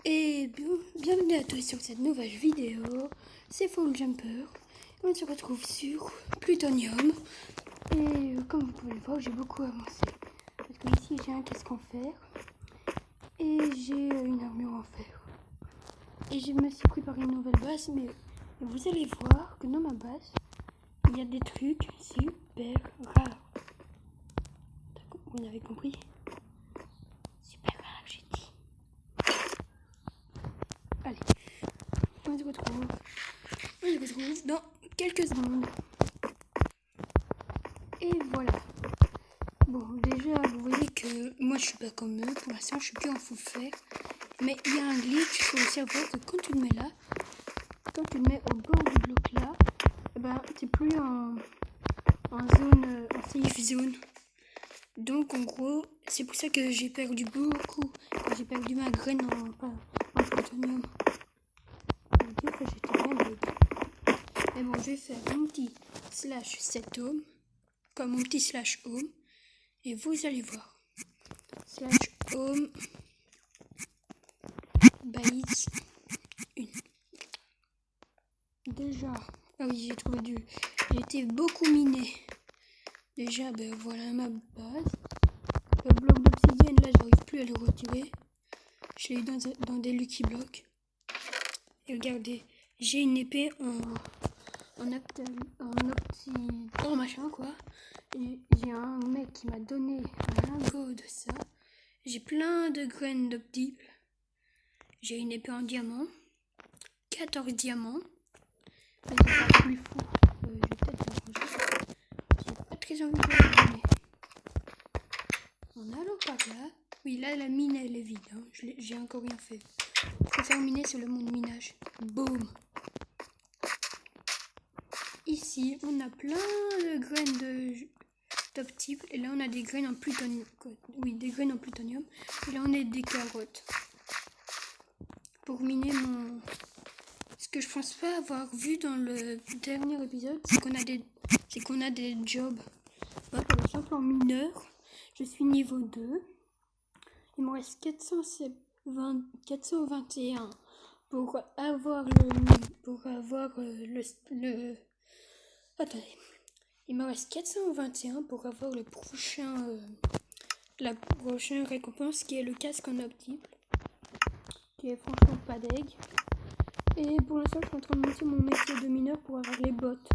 Et bienvenue à tous sur cette nouvelle vidéo, c'est Fall Jumper. On se retrouve sur Plutonium. Et comme vous pouvez le voir, j'ai beaucoup avancé. Parce que ici j'ai un casque en fer. Et j'ai une armure en fer. Et je me suis préparé une nouvelle base, mais vous allez voir que dans ma base, il y a des trucs super rares. Vous avez compris? Super rare, j'ai dit. Allez, on se retrouve dans quelques secondes. Et voilà. Bon, déjà, vous voyez que moi je suis pas comme eux. Pour l'instant, je suis plus en full fer. Mais il y a un glitch. Il faut savoir que quand tu le mets là, quand tu le mets au bord du bloc là, eh ben, t'es plus en zone, en safe zone. Donc en gros, c'est pour ça que j'ai perdu beaucoup. J'ai perdu ma graine en plutonium. Ça veut dire que j'étais bien dead. Mais bon, je vais faire mon petit slash set home, comme mon petit slash home. Et vous allez voir. Slash home base 1. Déjà, ah oui, j'ai trouvé j'ai été beaucoup miné. Déjà, ben voilà ma base. Le bloc d'obsidienne, là, j'arrive plus à le retirer. Je l'ai dans des Lucky Blocks. Et regardez, j'ai une épée en machin, quoi. Et j'ai un mec qui m'a donné un lingot de ça. J'ai plein de graines d'optiple. J'ai une épée en diamant. 14 diamants. Mais c'est pas plus fou. Je vais peut-être l'arranger. J'ai pas très envie de le donner. En allant par là. Oui, là, la mine, elle est vide. Hein. J'ai encore rien fait. Je préfère miner sur le monde minage. Boum. Ici, on a plein de graines d'optiple. Et là, on a des graines en plutonium. Oui, des graines en plutonium. Et là, on a des carottes. Pour miner mon... Ce que je pense pas avoir vu dans le dernier épisode, c'est qu'on a des jobs. Bah, par exemple, en mineur, je suis niveau 2. Il me reste 421 pour avoir le... Attendez. Il me reste 421 pour avoir la prochaine récompense qui est le casque en optiple. Qui est franchement pas deg. Et pour l'instant, je suis en train de monter mon métier de mineur pour avoir les bottes.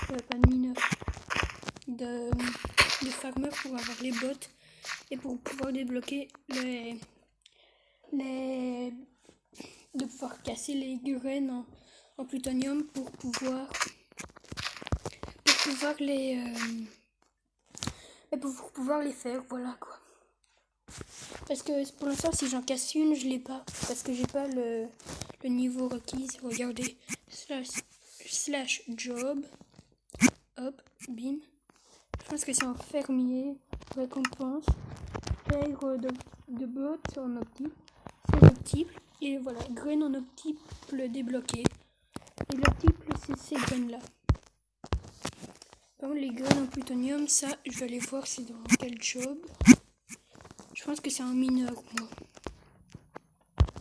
Pas de mineur. De farmer pour avoir les bottes. Et pour pouvoir débloquer de pouvoir casser les graines en plutonium pour pouvoir les faire, voilà quoi. Parce que pour l'instant, si j'en casse une, je l'ai pas. Parce que j'ai pas le niveau requis. Regardez. Slash job. Hop, bim. Je pense que c'est un fermier. Récompense. Paire de bottes en optique. C'est l'optiple. Et voilà, graines en optiple débloquées. Et l'optiple, c'est ces graines-là. Par contre, les graines en plutonium, ça, je vais aller voir c'est dans quel job. Je pense que c'est un mineur, moi.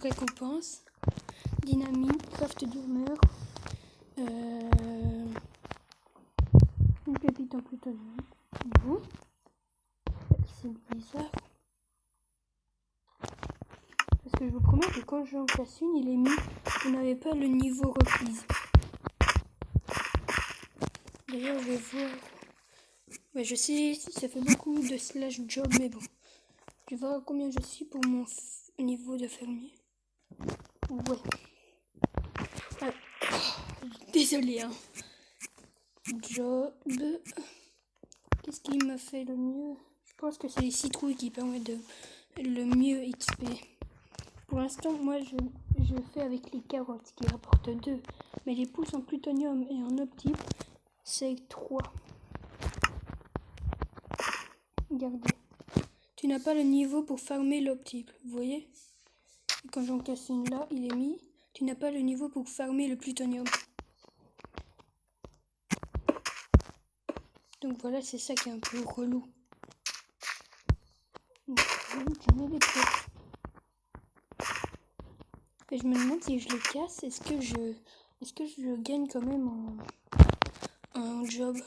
Récompense. Dynamite, craft d'armure. Une pépite en plutonium. Bon. C'est bizarre. Parce que je vous promets que quand j'en casse une, il est mis. Vous n'avez pas le niveau requis. D'ailleurs, je vais voir. Ouais, je sais, ça fait beaucoup de slash job, mais bon. Je vais voir combien je suis pour mon niveau de fermier. Ouais. Ah. Désolé, hein. Job. Qu'est-ce qui me fait le mieux? Je pense que c'est les citrouilles qui permettent de le mieux XP. Pour l'instant, moi, je fais avec les carottes qui rapportent 2. Mais les pousses en plutonium et en optique, c'est 3. Regardez. Tu n'as pas le niveau pour farmer l'optique, vous voyez? Et quand j'en casse une là, il est mis. Tu n'as pas le niveau pour farmer le plutonium. Donc voilà, c'est ça qui est un peu relou. J'en ai des trucs. Et je me demande si je les casse, est-ce que je gagne quand même en job?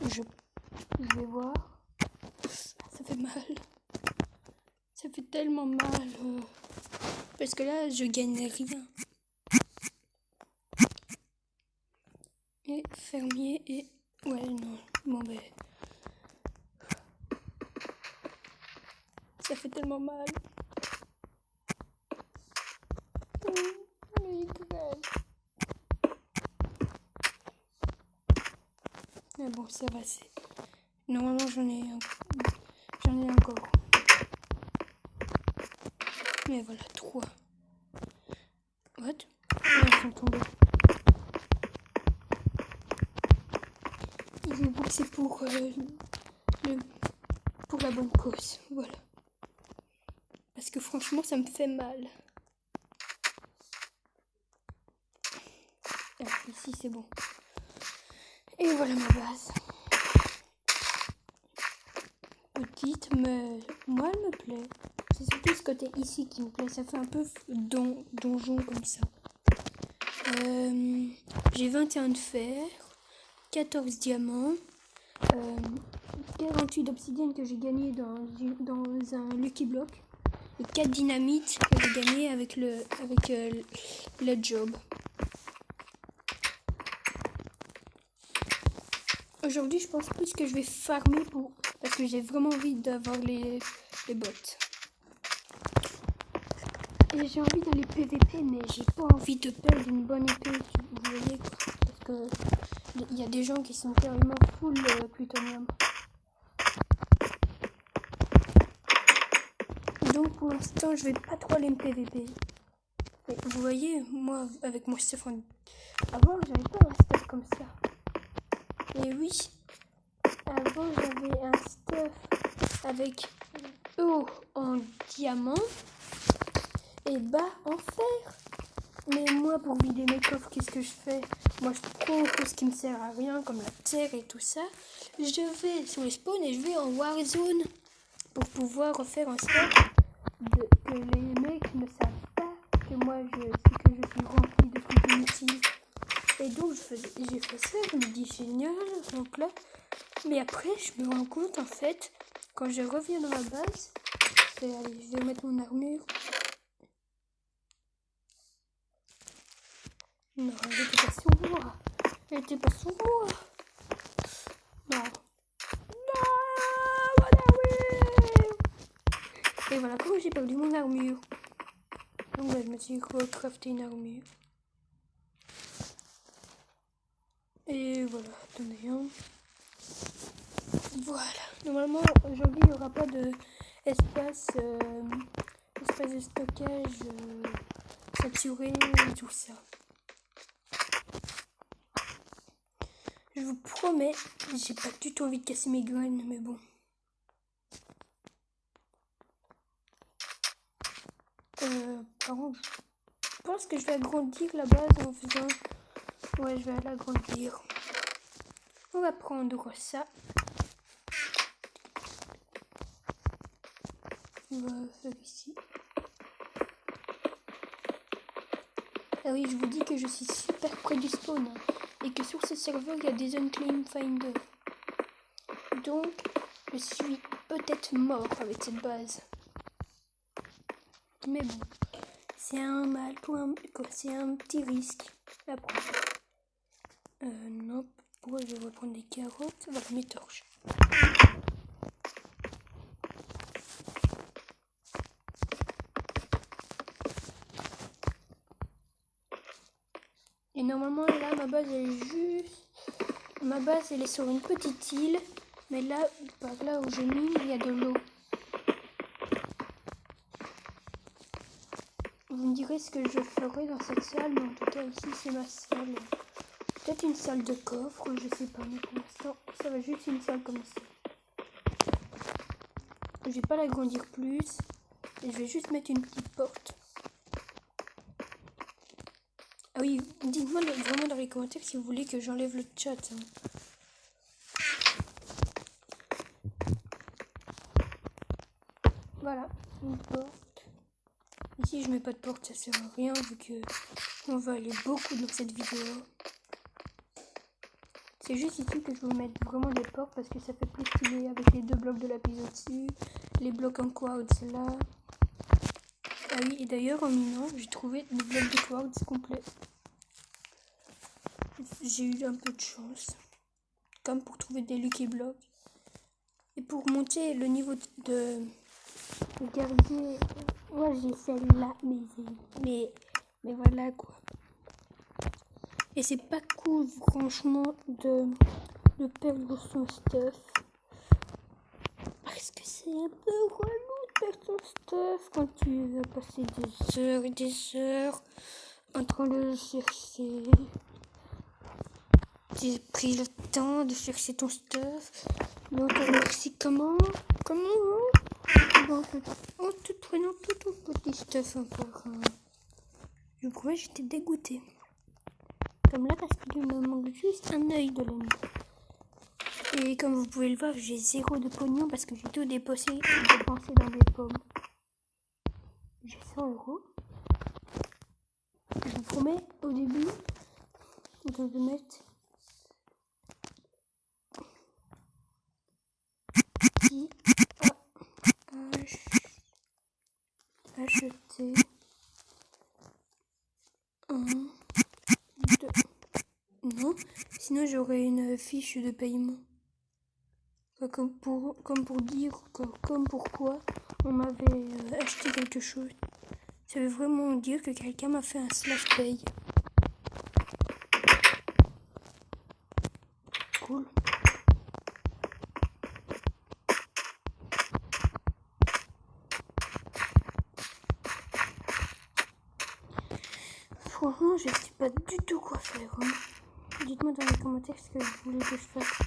Je vais voir. Ça fait mal. Ça fait tellement mal. Parce que là, je gagne rien. Et fermier et... Ouais, non. Bon, ben... Ça fait tellement mal. Mais il crève. Mais bon, ça va, c'est... Normalement, j'en ai encore. Mais voilà, 3. What? Ils sont tombés. J'avoue que c'est pour la bonne cause. Voilà. Parce que franchement, ça me fait mal. Ah, ici, c'est bon. Et voilà ma base. Petite, mais moi, elle me plaît. C'est surtout ce côté ici qui me plaît. Ça fait un peu donjon comme ça. J'ai 21 de fer, 14 diamants, 48 d'obsidienne que j'ai gagné dans un Lucky Block, et 4 dynamites que j'ai gagné avec le job. Aujourd'hui, je pense plus que je vais farmer parce que j'ai vraiment envie d'avoir les bottes. Et j'ai envie d'aller PVP, mais j'ai pas envie de perdre une bonne épée, vous voyez quoi. Parce que il y a des gens qui sont carrément full plutonium. Donc pour l'instant, je vais pas trop aller me PVP. Mais vous voyez, moi, avec mon stuff avant, j'avais pas un stuff comme ça. Et oui, avant, j'avais un stuff avec haut en diamant et bas en fer. Mais moi, pour vider mes coffres, qu'est-ce que je fais? Moi, je prends tout ce qui me sert à rien, comme la terre et tout ça. Je vais sur les spawns et je vais en Warzone pour pouvoir refaire en sorte que les mecs ne savent pas que moi, je suis rempli de trucs inutiles. Et donc, j'ai fait ça, je me dis génial. Donc là, mais après, je me rends compte, en fait, quand je reviens dans ma base, allez, je vais mettre mon armure. Non, elle était pas sur moi. Elle était pas sur moi. Non. Non, voilà, oui. Et voilà, comment j'ai perdu mon armure. Donc là, je me suis recrafté une armure. Et voilà, attendez, hein. Voilà. Normalement, aujourd'hui, il n'y aura pas de espace de stockage saturé et tout ça. Je vous promets, j'ai pas du tout envie de casser mes graines, mais bon. Par contre, je pense que je vais agrandir la base en faisant... Ouais, je vais l'agrandir. On va prendre ça. On va faire ici. Ah oui, je vous dis que je suis super près du spawn. Et que sur ce serveur, il y a des unclaimed finder. Donc, je suis peut-être mort avec cette base. Mais bon, c'est un mal pour c'est un petit risque à prendre. Non, pourquoi je vais reprendre des carottes? Voilà, mes torches. Et normalement, là, ma base, elle est sur une petite île. Mais là, par là où je mine, il y a de l'eau. Vous me direz ce que je ferai dans cette salle, mais en tout cas, ici, c'est ma salle. Peut-être une salle de coffre, je sais pas, mais pour l'instant, ça va juste une salle comme ça. Je vais pas l'agrandir plus, et je vais juste mettre une petite porte. Ah oui, dites-moi vraiment dans les commentaires si vous voulez que j'enlève le chat. Hein. Voilà, une porte. Ici je mets pas de porte, ça sert à rien vu que on va aller beaucoup dans cette vidéo. C'est juste ici que je veux mettre vraiment des portes parce que ça fait plus stylé avec les 2 blocs de lapis au-dessus, les blocs en quartz là. Ah oui, et d'ailleurs en minant, j'ai trouvé des blocs de quartz complets. J'ai eu un peu de chance, comme pour trouver des lucky blocks. Et pour monter le niveau de garder, moi j'ai celle-là, mais voilà quoi. Et c'est pas cool franchement de perdre son stuff. Parce que c'est un peu relou de perdre son stuff quand tu vas passer des heures et des heures en train de le chercher. J'ai pris le temps de chercher ton stuff. Mais on te remercie comment en te prenant tout ton petit stuff encore. Je crois que j'étais dégoûtée. Comme là parce qu'il me manque juste un œil de l'œil. Et comme vous pouvez le voir, j'ai 0 de pognon parce que j'ai tout dépensé dans des pommes. J'ai 100 €. Je vous promets, au début, je vais mettre acheter 1, 2. Non, sinon j'aurais une fiche de paiement. Comme pour dire comme pourquoi on m'avait acheté quelque chose. Ça veut vraiment dire que quelqu'un m'a fait un slash pay. Cool. Franchement, je sais pas du tout quoi faire. Dites-moi dans les commentaires ce que vous voulez que je fasse.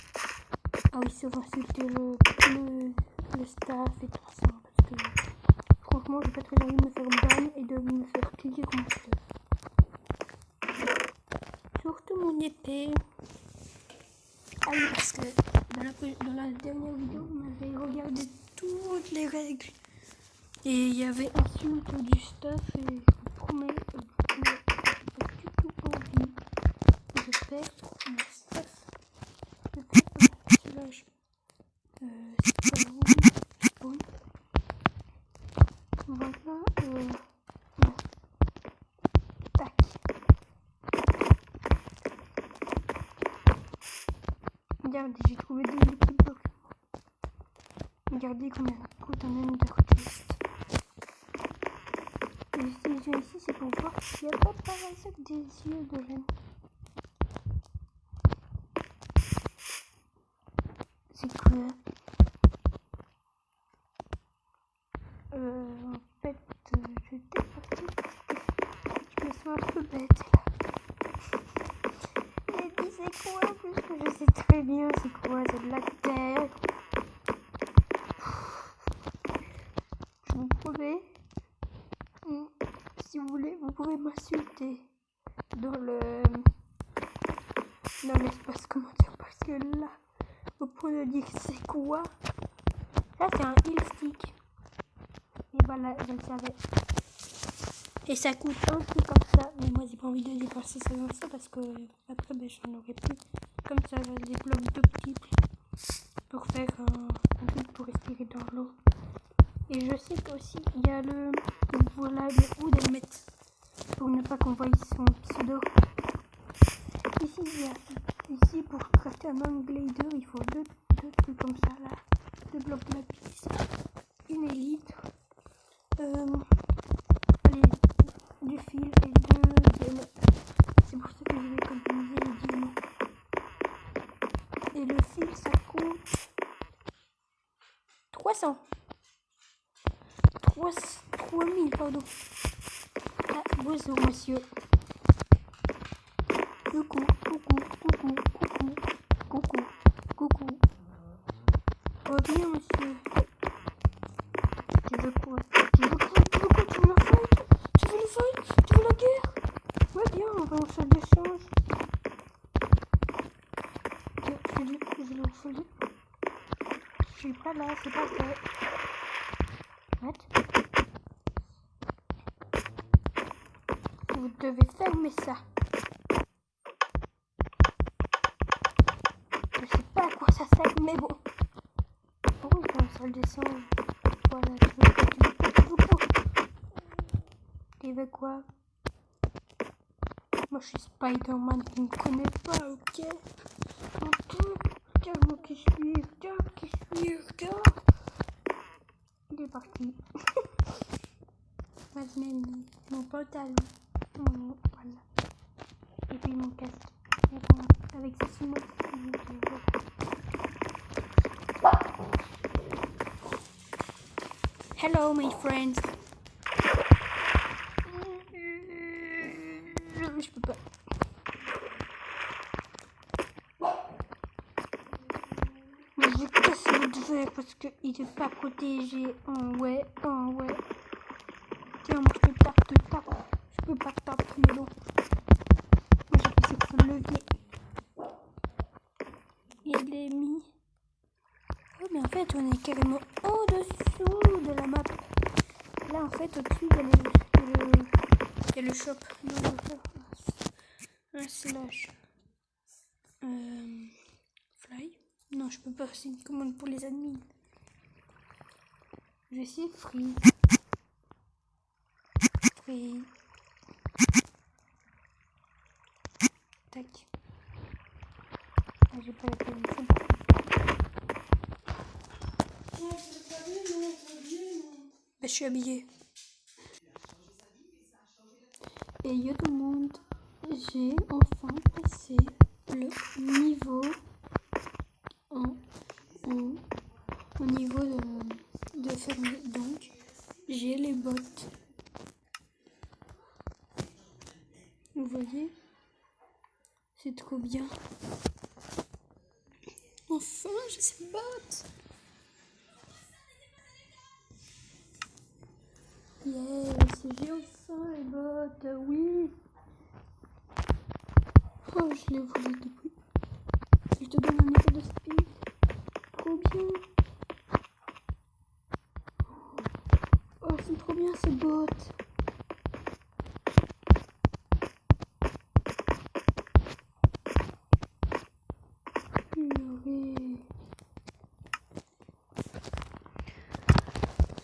Ah oui, sauf insulter le staff et tout ça. Parce que franchement, j'ai pas très envie de me faire ban et de me faire cliquer mon stuff. Surtout mon épée. Ah oui, parce que dans la dernière vidéo, vous m'avez regardé toutes les règles. Et il y avait insulte du stuff et je vous promets, je n'ai pas du tout envie de perdre mon stuff. Je vais faire un slash spawn. Voilà. Tac. Regardez, j'ai trouvé 2 liquides blocs. Regardez combien coûte un ender chest. Et si je viens ici, c'est pour voir s'il n'y a pas par hasard des yeux de reine. C'est quoi? En fait, je départis parce que je me sens un peu bête là. J'ai dit c'est quoi puisque je sais très bien c'est quoi, c'est de la terre. Je vous promets, si vous voulez, vous pouvez m'insulter dans l'espace commentaire parce que là, au point de dire c'est quoi, ça c'est un heal stick. Et voilà, je le savais. Et ça coûte un peu comme ça. Mais moi, j'ai pas envie de dépenser ça dans ça parce que après, j'en aurais plus. Comme ça, je débloque 2 petits pour faire un truc pour respirer dans l'eau. Et je sais qu'aussi, il y a voilà, le où de le mettre pour ne pas qu'on voie son pseudo. Ici, pour crafter un unglader, il faut 2 trucs comme ça là. 2 blocs de lapis, une élite. Du fil et 2 diamants. C'est pour ça que je vais économiser les diamants. Et le fil ça coûte 300. 3000 pardon. Ah, bonjour monsieur. Coucou. Oh bien monsieur. Tu veux quoi? Tu veux la fight? Tu veux le fight? Tu veux la guerre? Ouais bien, on va en faire d'échange. Je vais en faire. Je suis pas là, c'est pas vrai. internet. Vous devez fermer ça. Je sais pas à quoi ça sert, mais bon. Oh, c'est une salle d'essence. Voilà, tu veux quoi? Moi, je suis Spider-Man qui ne connaît pas, ok? Regarde-moi qui je suis, regarde. Il est parti. Vas-y, mon pantalon. Voilà. Et puis mon casque. Et voilà. Avec ceci, moi, hello, my friends. Je peux pas. Mais je casse votre verre parce qu'il n'est pas protégé. Ouais. Tiens, moi je te tape. Je peux pas te taper, mais bon. Moi j'ai fait ce levier. Il est mis. Oh, mais en fait, on est carrément au-dessous de la map. Là, en fait, au-dessus, il y a le shop. Non, un slash. Fly. Non, je peux pas. C'est une commande pour les admins. Je vais essayer free. Tac. Ah, j'ai pas la position. Bah, je suis habillée. Et yo tout le monde, j'ai enfin passé le niveau au niveau de fermer. Donc, j'ai les bottes. Vous voyez? C'est trop bien. Enfin, j'ai ces bottes. Yes, j'ai enfin les bottes, oui. Oh, je les voulais depuis. Je te donne un effet de speed. Trop bien. Oh, c'est trop bien ces bottes.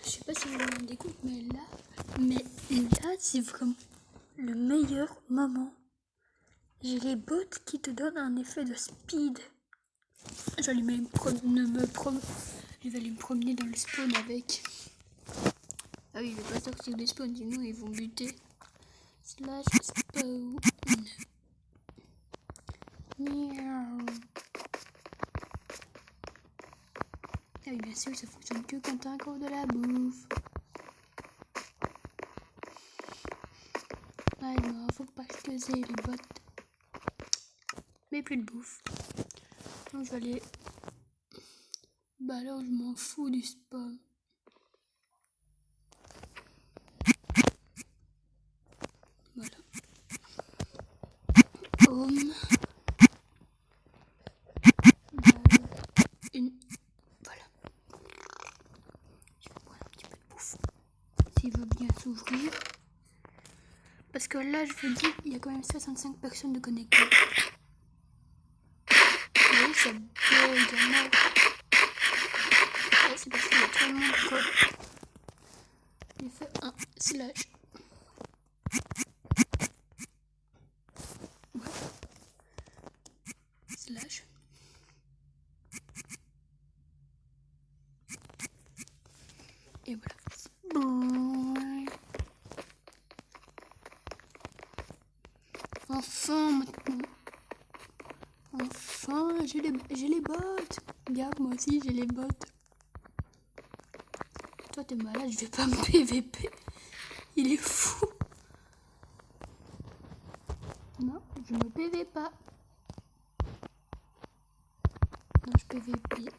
Je sais pas si vous vous rendez compte, mais là, c'est vraiment le meilleur moment. J'ai les bottes qui te donnent un effet de speed. Je vais aller me promener dans le spawn avec. Ah oui, je vais pas sortir du spawn, sinon ils vont buter. Slash spawn. Miaou. Ah oui, bien sûr, ça fonctionne que quand t'as encore de la bouffe. Ah non, faut pas que j'ai les bottes. Mais plus de bouffe. Donc je vais aller. Bah alors je m'en fous du spawn. Voilà. Home. Voilà. Je vais prendre un petit peu de bouffe. S'il veut bien s'ouvrir. Parce que là, je vous dis, il y a quand même 65 personnes de connectées. Oui, ça bug également. Ouais, c'est parce qu'il y a trop de monde, quoi. J'ai fait un slash. Ouais. Slash. Et voilà. Enfin, maintenant. Enfin, j'ai les bottes. Regarde, moi aussi, j'ai les bottes. Toi, t'es malade, je vais pas me PVP. Il est fou. Non, je me PV pas. Non, je PVP.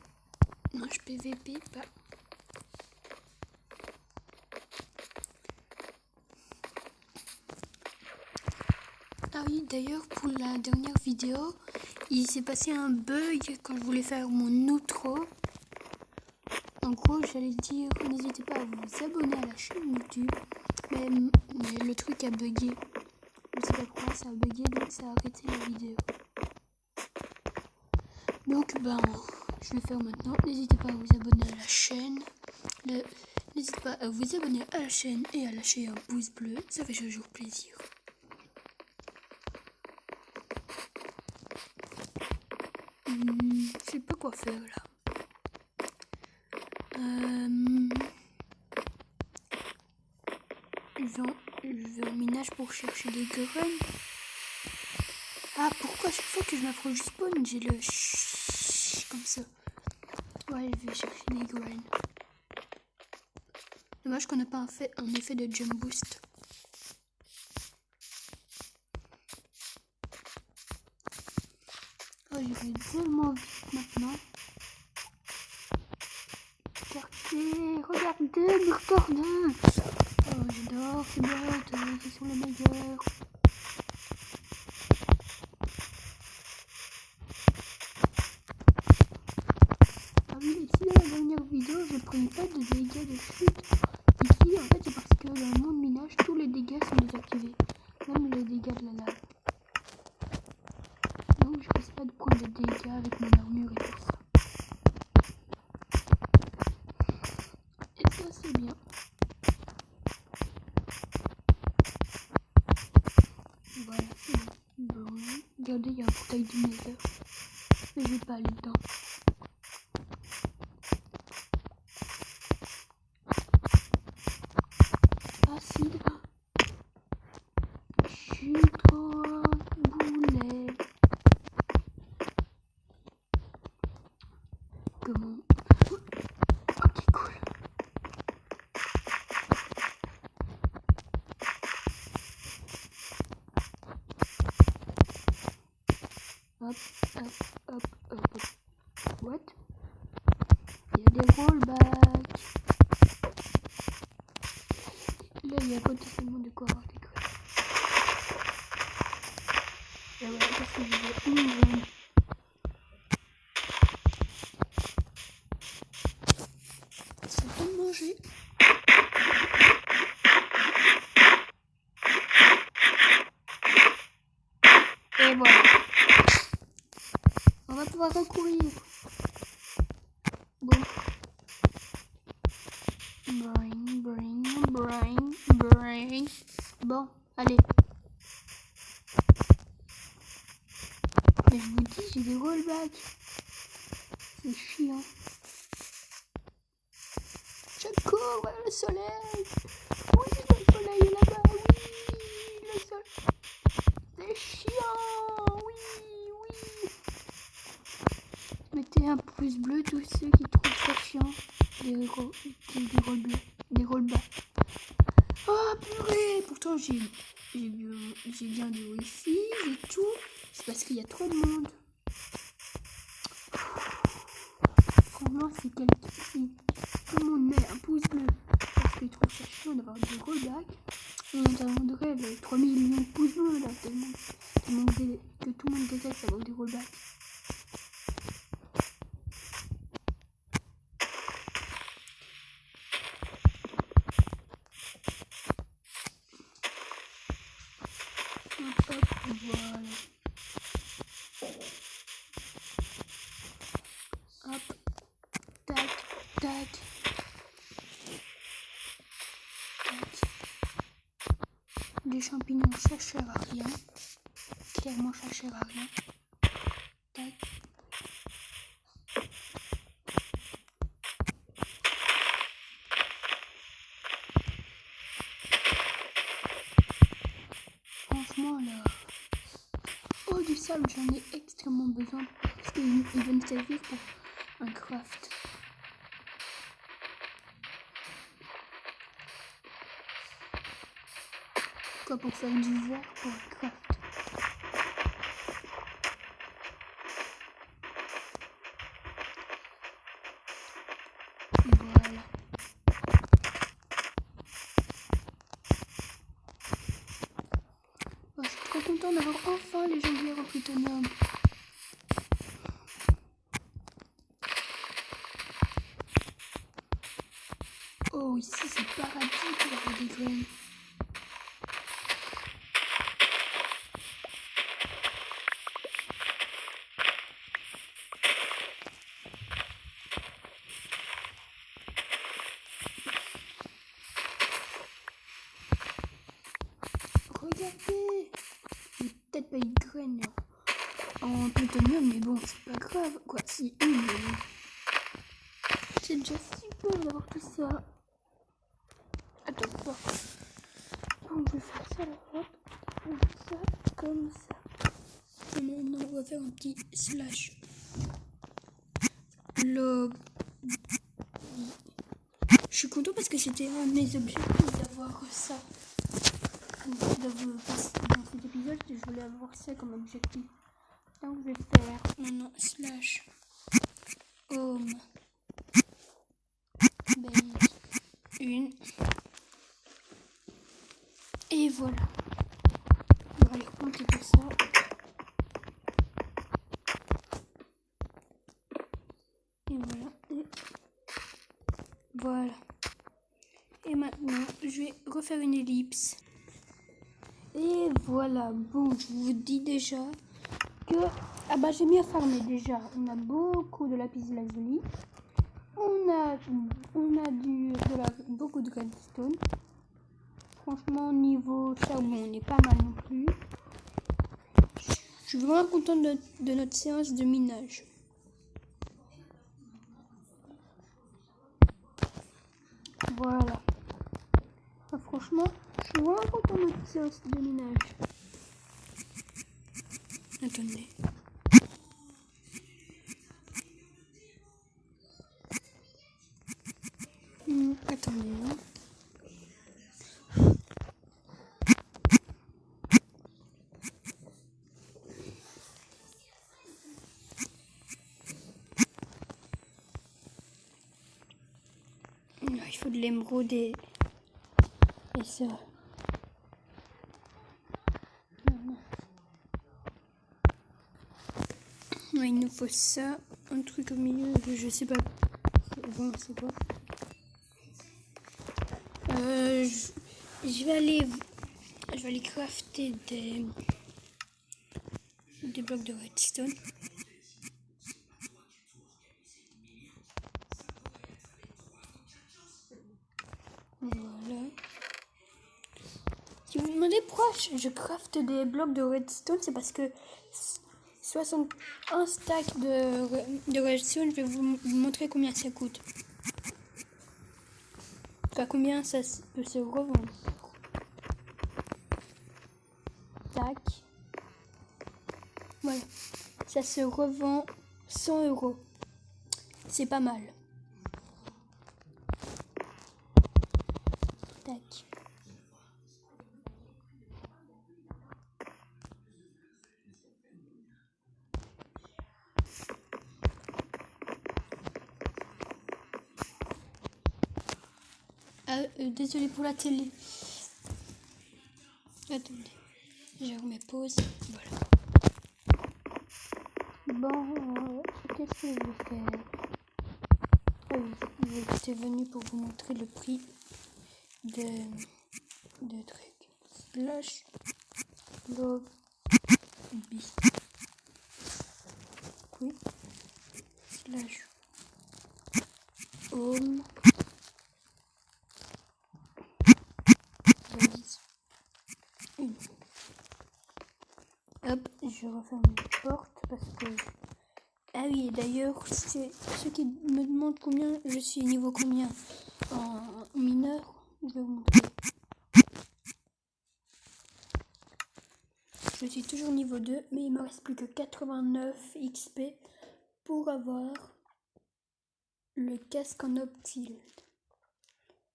Non, je PVP pas. Ah oui, d'ailleurs, pour la dernière vidéo, il s'est passé un bug quand je voulais faire mon outro. En en gros, j'allais dire, n'hésitez pas à vous abonner à la chaîne YouTube. Mais le truc a bugué. Je sais pas pourquoi ça a bugué, donc ça a arrêté la vidéo. Donc, je vais le faire maintenant. N'hésitez pas à vous abonner à la chaîne. N'hésitez pas à vous abonner à la chaîne et à lâcher un pouce bleu. Ça fait toujours plaisir. Je sais pas quoi faire là. Je vais au minage pour chercher des graines. Ah, pourquoi chaque fois que je m'approche du spawn, j'ai le comme ça. Ouais, je vais chercher des graines. Dommage qu'on n'a pas un effet de jump boost. Oh, je vais tellement vite maintenant. Regardez mes retardés. Oh, j'adore ces bottes, ils sont les meilleurs. Ah oui, ici dans la dernière vidéo, je prenais pas de dégâts de chute. Ici, en fait, c'est parce que dans le monde minage, tous les dégâts sont désactivés. Même les dégâts de la lave. Donc, je risque pas de prendre de dégâts avec mon armure et tout ça. Et ça, c'est bien. Voilà, c'est bon. Regardez, il y a un portail du Nether. Mais je vais pas aller dedans. Acide. Je suis trop boulet. Comment? Ok, cool. Hop, hop, hop, hop, hop. What? Il y a des rollbacks. Là, il y a potentiellement de quoi avoir des graines. Et voilà, parce que j'ai une graine. C'est bon de manger. Et voilà. On va pouvoir recourir. Bon. Brain. Bon, allez. Mais je vous dis, j'ai des rollbacks. C'est chiant. Je cours vers le soleil. Oui, le soleil est là-bas. Oui, le soleil. C'est chiant. Oui. Mettez un pouce bleu tous ceux qui trouvent ça chiant. Des rollbacks. Oh purée. Pourtant j'ai bien du wifi, j'ai tout. C'est parce qu'il y a trop de monde. Franchement, si tout le monde met un pouce bleu parce qu'il trouve ça chiant d'avoir des rollbacks, on attendrait les 3 millions de pouces bleus là, tellement que tout le monde déteste avoir des rollbacks. Hop, voilà. Hop, tac. Des champignons, ça sert à rien. Clairement, ça sert à rien. Tac. Franchement, là. Oh, du sable, j'en ai extrêmement besoin. Parce qu'il va me servir pour un craft. Quoi, pour faire du verre pour un craft. Voilà. Oh, je suis trop content d'avoir enfin les jonglières en plutonium. ici c'est paradis pour avoir des graines. Regardez, j'ai peut-être pas une graine en plutonium, mais bon, c'est pas grave. Quoi, si une, mais c'est déjà super d'avoir tout ça. Attends, bon. Donc, je vais faire ça là, hop, ça, comme ça. Et maintenant, on va faire un petit slash. Lobby. Je suis content parce que c'était un de mes objectifs d'avoir ça. Dans cet épisode, je voulais avoir ça comme objectif. Donc je vais faire maintenant slash home base 1 et voilà. On va aller remonter tout ça. Et voilà. Et voilà. Et maintenant, je vais refaire une ellipse. Et voilà. Bon, je vous dis déjà que j'ai bien farmé déjà. On a beaucoup de lapis lazuli. On a beaucoup de redstone. Franchement, niveau charbon, on n'est pas mal non plus. Je suis vraiment content de notre séance de minage. Voilà. Franchement, je suis vraiment content de notre séance de minage. Attendez. Attendez. Il faut de l'émeraude et ça. Ouais, il nous faut ça. Un truc au milieu, je sais pas. Bon, c'est quoi? Je vais aller crafter des blocs de redstone. Voilà. Si vous me demandez pourquoi je crafte des blocs de redstone, c'est parce que 61 stacks de redstone, je vais vous montrer combien ça coûte. Enfin, combien ça peut se revendre. Tac. Voilà. Ça se revend 100 €. C'est pas mal. Tac. Désolé pour la télé. Attendez. Je remets pause. Voilà. Bon, qu'est-ce que je vais faire? J'étais venu pour vous montrer le prix de trucs. Slash lobby. Oui. Slash home. Hop, je referme la porte parce que... Ah oui, d'ailleurs, c'est ceux qui me demandent combien je suis niveau combien en mineur, je vais vous montrer. Je suis toujours niveau 2, mais il me reste plus que 89 XP pour avoir le casque en optile.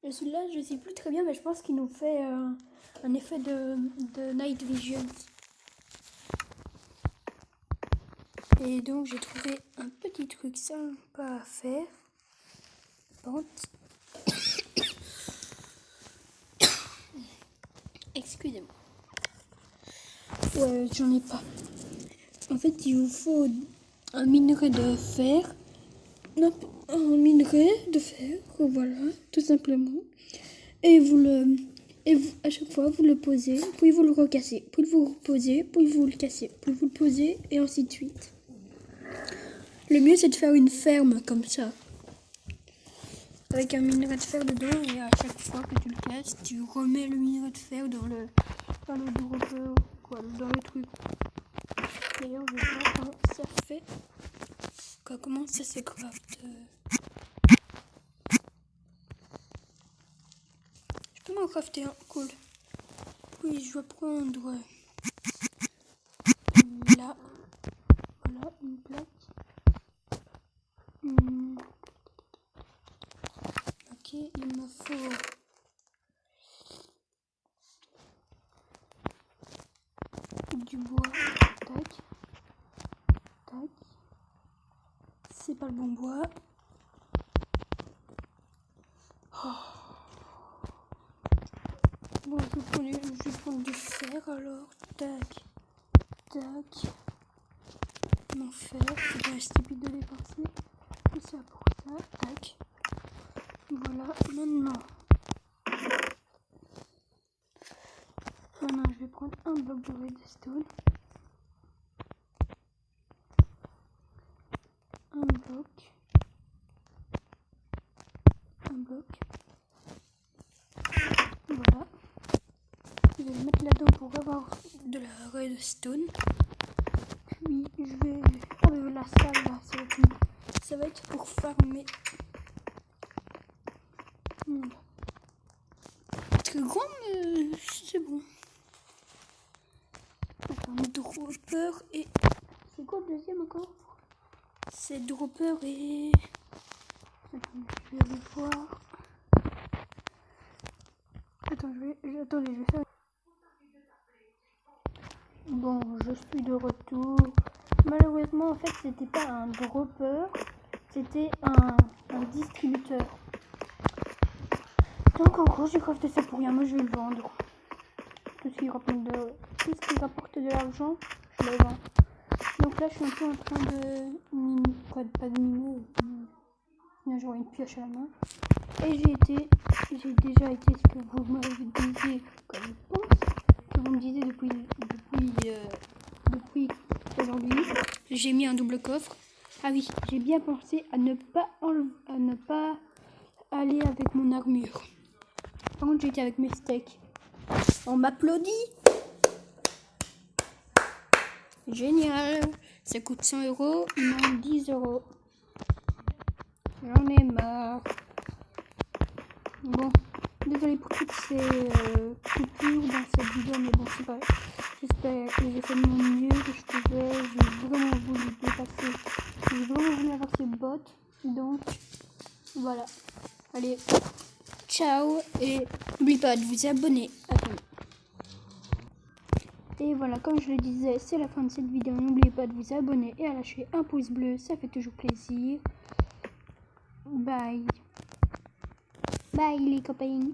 Celui-là, je sais plus très bien, mais je pense qu'il nous fait un effet de night vision. Et donc j'ai trouvé un petit truc sympa à faire. Pente. Excusez-moi. Ouais, j'en ai pas. En fait, il vous faut un minerai de fer un minerai de fer, voilà, tout simplement. Et à chaque fois, vous le posez, puis vous le recassez, puis vous le reposez, puis vous le cassez, puis vous le posez, et ainsi de suite. Le mieux, c'est de faire une ferme comme ça, avec un minerai de fer dedans, et à chaque fois que tu le casses, tu remets le minerai de fer dans le dropper, quoi, dans le truc. D'ailleurs, je vais voir comment ça fait, comment ça se craft. Je peux m'en crafter un, cool. Oui, je vais prendre là, voilà, une plaque. Ok, il me faut du bois. Tac, tac. C'est pas le bon bois. Oh. Bon, je vais prendre du fer alors. Tac, tac. Mon fer, c'est bien stupide de l'éparser. Tout ça pour ça. Tac. Voilà, maintenant, je vais prendre un bloc de redstone. Un bloc. Voilà. Je vais le mettre là-dedans pour avoir de la redstone. Puis je vais enlever la salle là. Ça va être pour farmer. Très grand, mais c'est bon. Attends, dropper et... C'est quoi le deuxième encore? C'est dropper et... Je vais aller voir. Attendez, je vais faire... Bon, je suis de retour. Malheureusement, en fait, c'était pas un dropper, c'était un distributeur. Donc, en gros, j'ai crafté ça pour rien. Moi, je vais le vendre. Tout ce qui rapporte de l'argent, je le vends. Donc là, je suis un peu en train de miner, pas de miner. Là, j'aurai une pioche à la main. Et j'ai déjà été ce que vous m'avez dit comme réponse, que vous me disiez depuis aujourd'hui. J'ai mis un double coffre. Ah oui, j'ai bien pensé à ne pas aller avec mon armure. Par contre, j'ai été avec mes steaks. On m'applaudit. Génial. Ça coûte 100 €, il manque 10 €. J'en ai marre. Bon, désolé pour toutes ces coupures dans cette vidéo, mais bon, c'est pas grave. J'espère que j'ai fait de mon mieux que je pouvais. J'ai vraiment voulu dépasser. J'ai vraiment voulu avoir ces bottes. Donc, voilà. Allez, ciao. Et n'oubliez pas de vous abonner à tout. Et voilà, comme je le disais, c'est la fin de cette vidéo. N'oubliez pas de vous abonner et à lâcher un pouce bleu. Ça fait toujours plaisir. Bye. Bye les copains.